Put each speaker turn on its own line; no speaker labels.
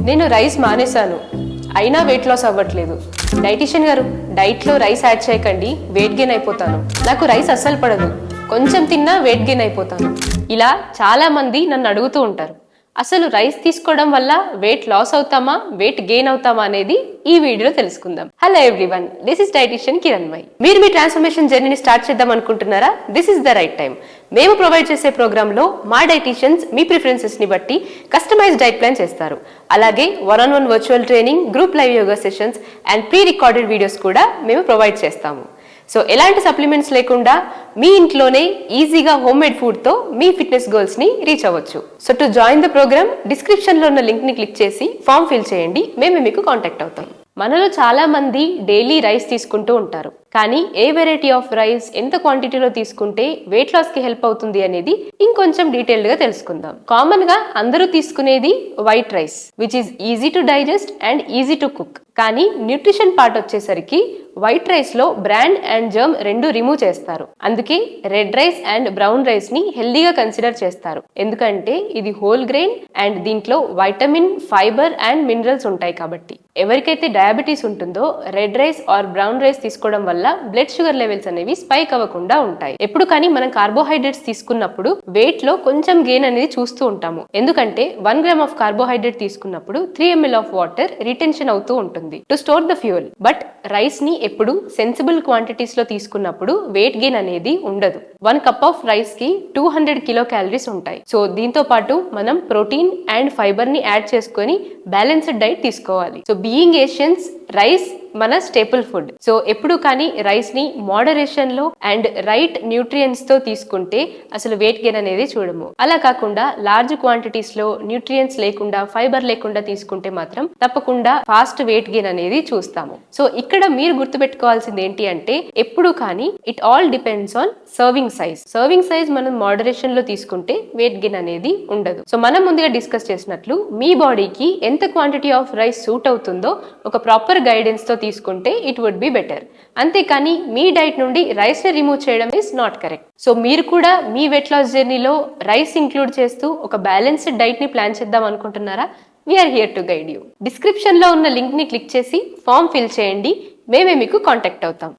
నేను రైస్ మానేశాను, అయినా వెయిట్ లాస్ అవ్వట్లేదు. డైటీషియన్ గారు, డైట్లో రైస్ యాడ్ చేయకండి, వెయిట్ గెయిన్ అయిపోతాను. నాకు రైస్ అస్సలు పడదు, కొంచెం తిన్నా వెయిట్ గెయిన్ అయిపోతాను. ఇలా చాలా మంది నన్ను అడుగుతూ ఉంటారు. అసలు రైస్ తీసుకోవడం వల్ల వెయిట్ లాస్ అవుతామా, వెయిట్ గెయిన్ అవుతామా అనేది ఈ వీడియోలో తెలుసుకుందాం. Hello everyone, this is dietitian Kiranmayi. మీరు మీ ట్రాన్స్ఫర్మేషన్ జర్నీని స్టార్ట్ చేద్దాం అనుకుంటున్నారా? This is the right time. మేము ప్రొవైడ్ చేసే ప్రోగ్రాంలో మా డైటీషియన్స్ మీ ప్రిఫరెన్సెస్ ని బట్టి కస్టమైజ్ డైట్ ప్లాన్ చేస్తారు. అలాగే 1-on-1 virtual training, group live yoga sessions and pre recorded videos కూడా మేము ప్రొవైడ్ చేస్తాము. సో ఎలాంటి సప్లిమెంట్స్ లేకుండా మీ ఇంట్లోనే ఈజీగా హోమ్ మేడ్ ఫుడ్తో మీ ఫిట్నెస్ గోల్స్ని రీచ్ అవ్వచ్చు. So to join the program, డిస్క్రిప్షన్లో ఉన్న లింక్ని క్లిక్ చేసి ఫామ్ ఫిల్ చేయండి, మేము మీకు కాంటాక్ట్ అవుతాం. మనలో చాలా మంది డైలీ రైస్ తీసుకుంటూ ఉంటారు, కానీ ఏ వెరైటీ ఆఫ్ రైస్ ఎంత క్వాంటిటీలో తీసుకుంటే వెయిట్ లాస్ కి హెల్ప్ అవుతుంది అనేది ఇంకొంచెం డీటెయిల్డ్ గా తెలుసుకుందాం. కామన్ గా అందరూ తీసుకునేది white rice, which is easy to digest and easy to cook. కానీ న్యూట్రిషన్ పార్ట్ వచ్చేసరికి వైట్ రైస్ లో బ్రాండ్ అండ్ జర్మ్ రెండు రిమూవ్ చేస్తారు. అందుకే red rice and brown rice ని హెల్దీగా కన్సిడర్ చేస్తారు, ఎందుకంటే ఇది హోల్ గ్రెయిన్ అండ్ దీంట్లో వైటమిన్, ఫైబర్ అండ్ మినరల్స్ ఉంటాయి. కాబట్టి ఎవరికైతే డయాబెటీస్ ఉంటుందో red rice or brown rice తీసుకోవడం వల్ల బ్లడ్ షుగర్ లెవెల్స్ అనేవి స్పైక్ అవ్వకుండా ఉంటాయి. ఎప్పుడు కానీ మనం కార్బోహైడ్రేట్స్ తీసుకున్నప్పుడు వెయిట్ లో కొంచెం గెయిన్ అనేది చూస్తూ ఉంటాము, ఎందుకంటే 1 గ్రామ్ ఆఫ్ కార్బోహైడ్రేట్ తీసుకున్నప్పుడు 3 ml ఆఫ్ వాటర్ రిటెన్షన్ అవుతూ ఉంటుంది to store the fuel. But rice ని ఎప్పుడు సెన్సిబుల్ క్వాంటిటీస్ లో తీసుకున్నప్పుడు వెయిట్ గెయిన్ అనేది ఉండదు. 1 కప్ ఆఫ్ రైస్ కి 200 కిలో క్యాలరీస్ ఉంటాయి. సో దీంతో పాటు మనం ప్రోటీన్ అండ్ ఫైబర్ ని యాడ్ చేసుకొని బ్యాలెన్స్డ్ డైట్ తీసుకోవాలి. సో బీయింగ్ ఏషియన్స్, రైస్ మన స్టేపుల్ ఫుడ్. సో ఎప్పుడు కానీ రైస్ ని మోడరేషన్ లో అండ్ రైట్ న్యూట్రియంట్స్ తో తీసుకుంటే అసలు వెయిట్ గెయిన్ అనేది చూడము. అలా కాకుండా లార్జ్ క్వాంటిటీస్ లో న్యూట్రియంట్స్ లేకుండా, ఫైబర్ లేకుండా తీసుకుంటే మాత్రం తప్పకుండా ఫాస్ట్ వెయిట్ గెయిన్ అనేది చూస్తాము. సో ఇక్కడ మీరు గుర్తుపెట్టుకోవాల్సింది ఏంటి అంటే, ఎప్పుడు కానీ it all depends on serving size. Serving size మనం మోడరేషన్ లో తీసుకుంటే వెయిట్ గెయిన్ అనేది ఉండదు. సో మనం ముందుగా డిస్కస్ చేసినట్లు మీ బాడీకి ఎంత క్వాంటిటీ ఆఫ్ రైస్ సూట్ అవుతుందో ఒక ప్రాపర్ గైడెన్స్ తో తీసుకుంటే ఇట్ వుడ్ బి బెటర్. అంతేకాని మీ డైట్ నుండి రైస్ ని రిమూవ్ చేయడం ఇస్ నాట్ కరెక్ట్. సో మీరు కూడా మీ వెయిట్ లాస్ జర్నీలో రైస్ ఇంక్లూడ్ చేస్తూ ఒక బ్యాలెన్స్డ్ డైట్ ని ప్లాన్ చేద్దాం అనుకుంటున్నారా? We are here to guide you. Description లో ఉన్న లింక్ ని క్లిక్ చేసి ఫామ్ ఫిల్ చేయండి, మేమే మీకు కాంటాక్ట్ అవుతాం.